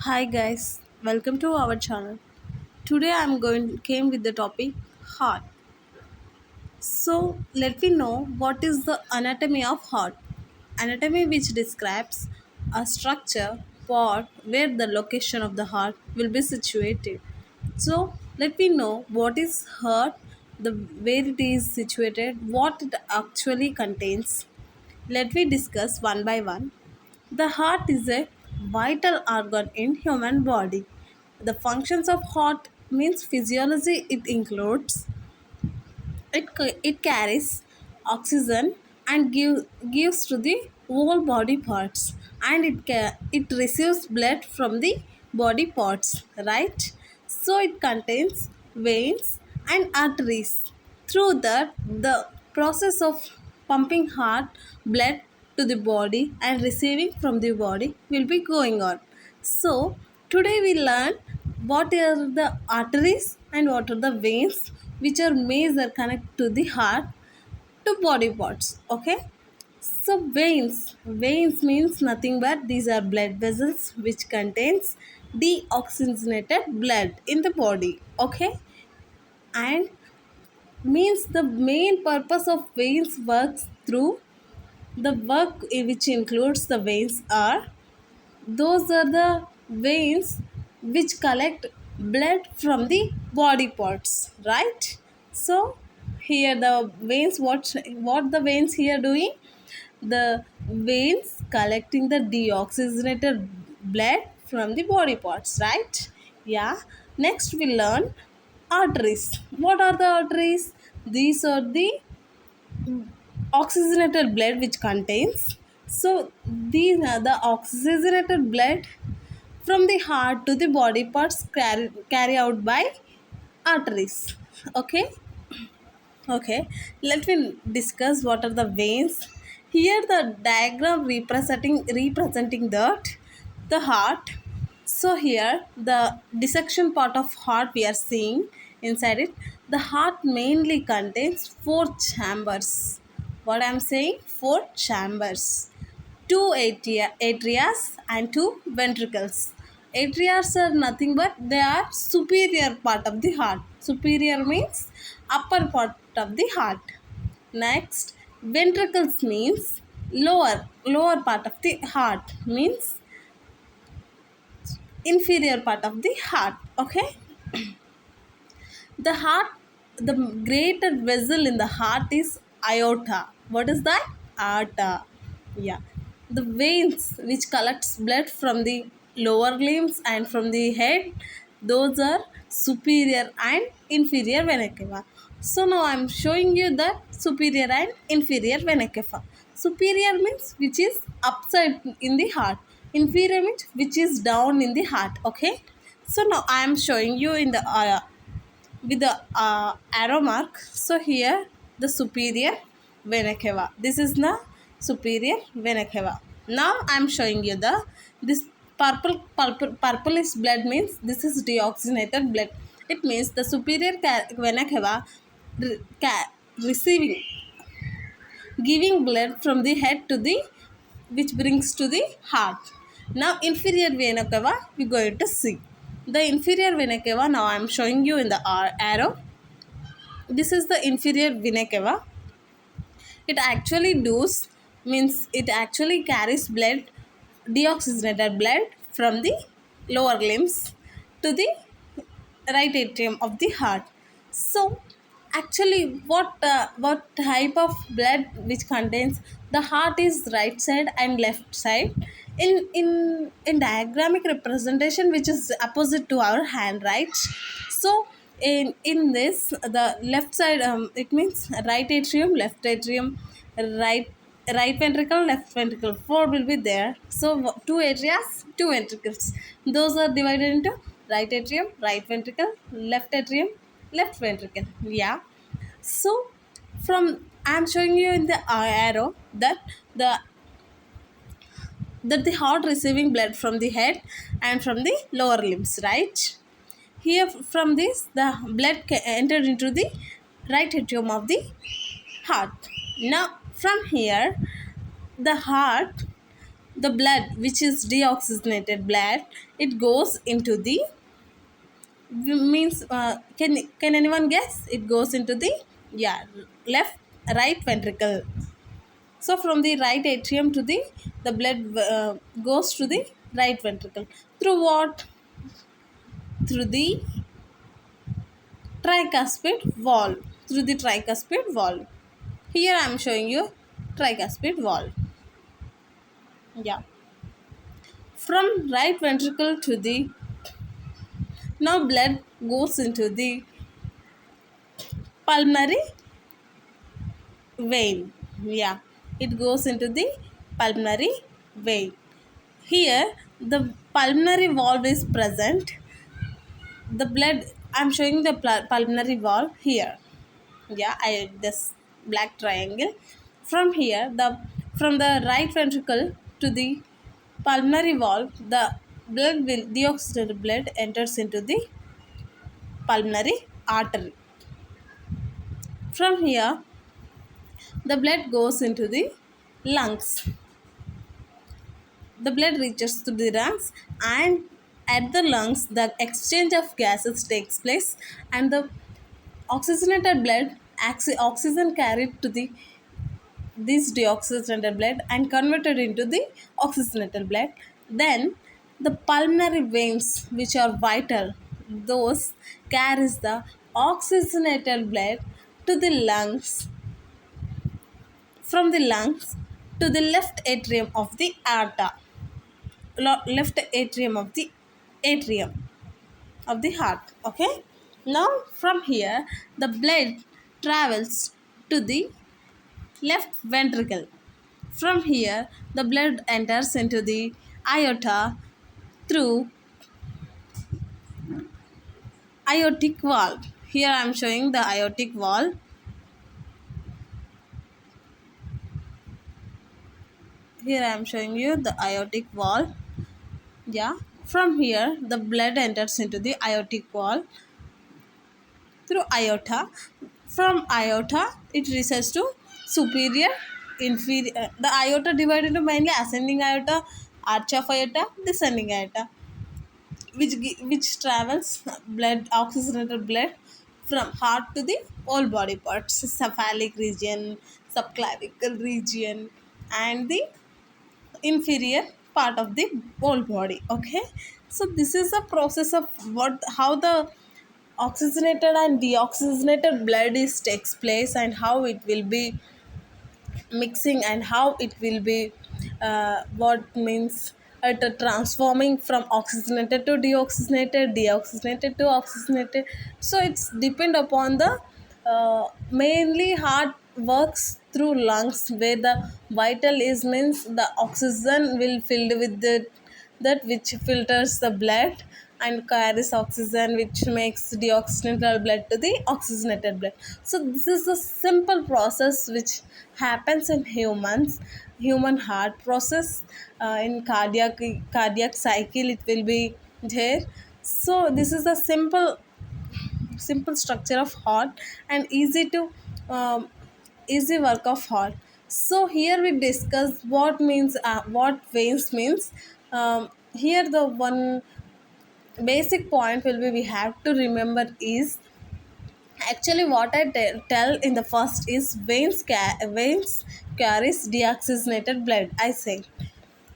Hi guys, welcome to our channel. Today I'm going came with the topic heart. So let me know what is the anatomy of heart. Anatomy which describes a structure part where the location of the heart will be situated. So let me know what is heart, the where it is situated, what it actually contains. Let me discuss one by one. The heart is a vital organ in human body. The functions of heart means physiology. It includes it carries oxygen and gives to the whole body parts, and it receives blood from the body parts, right? So it contains veins and arteries. Through that, the process of pumping heart blood to the body and receiving from the body will be going on. So today we learn what are the arteries and what are the veins which are major connect to the heart to body parts. Okay, so veins means nothing but these are blood vessels which contains deoxygenated blood in the body. Okay, and means the main purpose of veins works through the work which includes the veins are those are the veins which collect blood from the body parts, right? So here the veins, what the veins here doing, the veins collecting the deoxygenated blood from the body parts, right? Yeah. Next we learn arteries. What are the arteries? These are the oxygenated blood which contains, so these are the oxygenated blood from the heart to the body parts carry out by arteries. Okay. Okay, let me discuss what are the veins. Here the diagram representing the heart. So here the dissection part of heart we are seeing. Inside it, the heart mainly contains four chambers. What I'm saying, four chambers, two atrias and two ventricles. Atrias are nothing but they are superior part of the heart. Superior means upper part of the heart. Next, ventricles means lower part of the heart, means inferior part of the heart. Okay, the heart, the greater vessel in the heart is aorta. What is that? Aorta. Yeah. The veins which collects blood from the lower limbs and from the head, those are superior and inferior vena cava. So now I'm showing you the superior and inferior vena cava. Superior means which is upside in the heart, inferior means which is down in the heart. Okay, so now I am showing you in the with the arrow mark. So here the superior vena cava. This is the superior vena cava. Now I am showing you the this purplish blood means this is deoxygenated blood. It means the superior vena cava receiving, giving blood from the head to the, which brings to the heart. Now inferior vena cava we going to see. The inferior vena cava, now I am showing you in the arrow. This is the inferior vena cava. It actually does, means it actually carries blood, deoxygenated blood from the lower limbs to the right atrium of the heart. So actually what type of blood which contains, the heart is right side and left side in diagrammic representation which is opposite to our hand, right? So in this the left side, it means right atrium, left atrium, right right ventricle, left ventricle, four will be there. So two areas, two ventricles, those are divided into right atrium, right ventricle, left atrium, left ventricle. Yeah. So from, I'm showing you in the arrow that the the heart receiving blood from the head and from the lower limbs, right? Here from this the blood entered into the right atrium of the heart. Now from here the heart The blood, which is deoxygenated blood, it goes into the means can anyone guess? It goes into the, yeah, left, right ventricle. So from the right atrium to the blood goes to the right ventricle through what? Through the tricuspid valve. Through the tricuspid valve. Here I am showing you tricuspid valve. Yeah. From right ventricle to the, now blood goes into the pulmonary vein. Yeah. It goes into the pulmonary vein. Here the pulmonary valve is present. The blood, I'm showing the pulmonary valve here. Yeah, I this black triangle. From here, the from the right ventricle to the pulmonary valve, the blood will deoxygenated blood enters into the pulmonary artery. From here, the blood goes into the lungs. The blood reaches to the lungs, and at the lungs the exchange of gases takes place, and the oxygenated blood, oxygen carried to the this deoxygenated blood and converted into the oxygenated blood. Then the pulmonary veins, which are vital, those carries the oxygenated blood to the lungs. From the lungs to the left atrium of the aorta, left atrium of the atrium of the heart. Okay, now from here the blood travels to the left ventricle. From here the blood enters into the aorta through aortic valve. Here I am showing the aortic valve. Here I am showing you the aortic valve. Yeah, from here the blood enters into the aortic valve through aorta. From aorta it reaches to superior, inferior. The aorta divided into mainly ascending aorta, arch of aorta, descending aorta, which travels blood, oxygenated blood from heart to the all body parts, cephalic region, subclavicle region, and the inferior part of the whole body. Okay, so this is a process of what, how the oxygenated and deoxygenated blood is takes place, and how it will be mixing, and how it will be what means transforming from oxygenated to deoxygenated, deoxygenated to oxygenated. So it's depend upon the mainly heart works through lungs, where the vital is means the oxygen will filled with the that which filters the blood and carries oxygen, which makes deoxygenated blood to the oxygenated blood. So this is a simple process which happens in humans, human heart process. In cardiac cycle it will be there. So this is a simple structure of heart, and easy to um, easy work of heart. So here we discuss what means what veins means. Here the one basic point will be we have to remember is, actually what I tell in the first is veins carries deoxygenated blood, I say.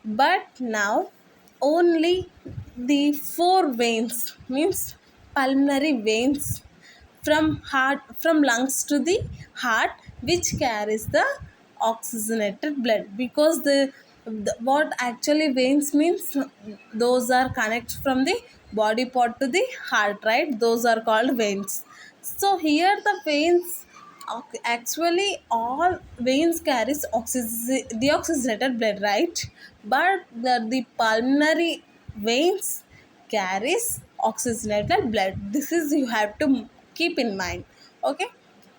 But now only the four veins, means pulmonary veins, from lungs to the heart, which carries the oxygenated blood. Because the what actually veins means, those are connect from the body part to the heart, right? Those are called veins. So here the veins, actually all veins carries deoxygenated blood, right? But the pulmonary veins carries oxygenated blood. This is you have to keep in mind. Okay,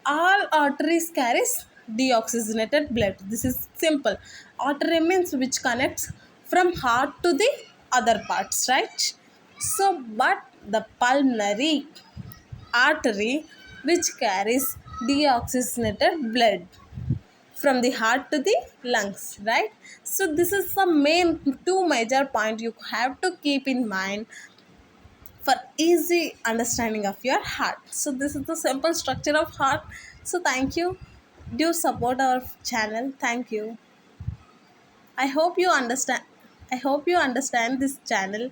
all arteries carries deoxygenated blood. This is simple. Artery means which connects from heart to the other parts, right? So but the pulmonary artery, which carries deoxygenated blood from the heart to the lungs, right? So this is the main two major point you have to keep in mind for easy understanding of your heart. So this is the simple structure of heart. So thank you. Do support our channel. Thank you. I hope you understand. I hope you understand this channel,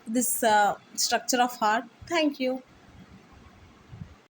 this structure of heart. Thank you.